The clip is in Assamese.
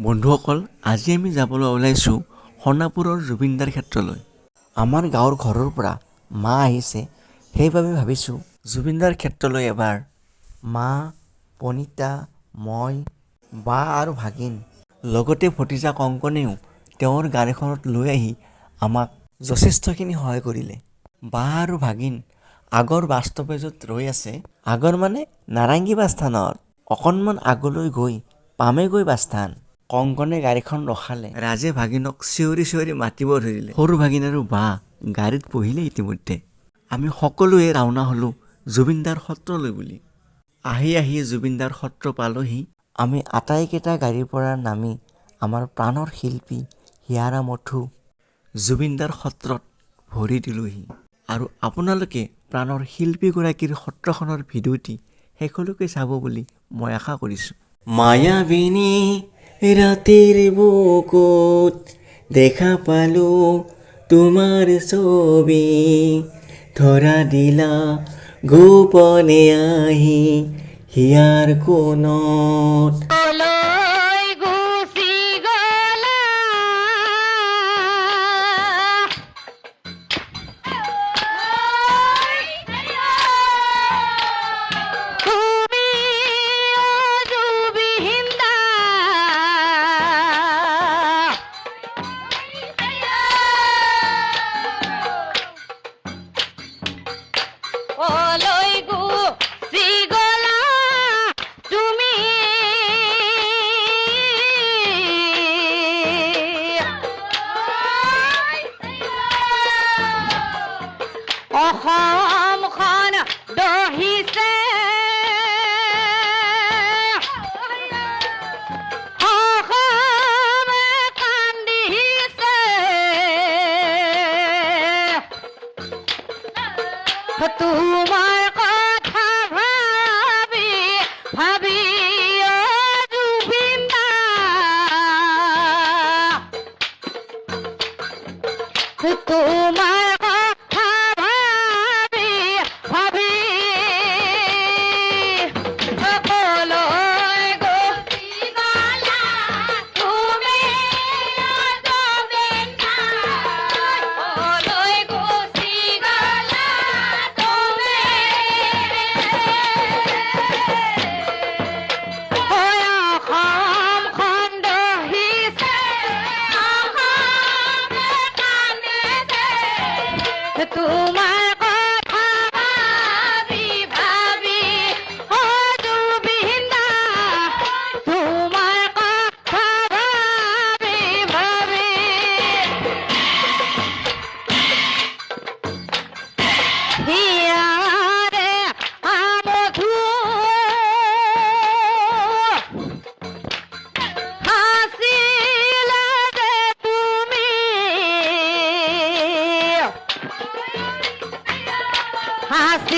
বন্ধুসকল, আজি আমি যাবলৈ ওলাইছোঁ সোণাপুৰৰ জুবিনদাৰ ক্ষেত্ৰলৈ। আমাৰ গাঁৱৰ ঘৰৰ পৰা মা আহিছে, সেইবাবে ভাবিছোঁ জুবিনদাৰ ক্ষেত্ৰলৈ এবাৰ মা, পনিতা, মই, বা আৰু ভাগিন লগতে ভতিজা কংকনেও তেওঁৰ গাড়ীখনত লৈ আহি আমাক যথেষ্টখিনি সহায় কৰিলে। বা আৰু ভাগিন আগৰ বাছ ষ্টপেজত ৰৈ আছে। আগৰ মানে নাৰেংগী বাছ স্থানত অকণমান আগলৈ গৈ পামেগৈ বাছ স্থান। কংকনে গাড়ীখন ৰখালে। ৰাজে ভাগিনক চিঞৰি চিঞৰি মাতিব ধৰিলে। সৰু ভাগিন আৰু বা গাড়ীত বহিলে ইতিমধ্যে। আমি সকলোৱে ৰাওনা হ'লোঁ জুবিনদাৰ সত্ৰলৈ বুলি। আহি জুবিনদাৰ সত্ৰ পালোহি। আমি আটাইকেইটা গাড়ীৰ পৰা নামি আমাৰ প্ৰাণৰ শিল্পী হিয়াৰা মথু জুবিনদাৰ সত্ৰত ভৰি দিলোহি। আৰু আপোনালোকে প্ৰাণৰ শিল্পীগৰাকীৰ সত্ৰখনৰ ভিডিঅ'টি শেষলৈকে চাব বুলি মই আশা কৰিছোঁ। মায়াবিনী ৰাতিৰ বুকুত দেখা পালোঁ তোমাৰ ছবি, ধৰা দিলা গোপনে আহি হিয়াৰ কোণত। অসমখন দহিছে অসমে কান্দিছে, তোমাৰ কথা ভাবি ভাবি অ জুবিনদা, তোমাৰ তোমাৰ কথা ভাবি ভাবি ও জুবিনদা, তোমাৰ কথা ভাবি ভাবি হিয়াৰে আমধু হাসিলে যে তুমি হাসি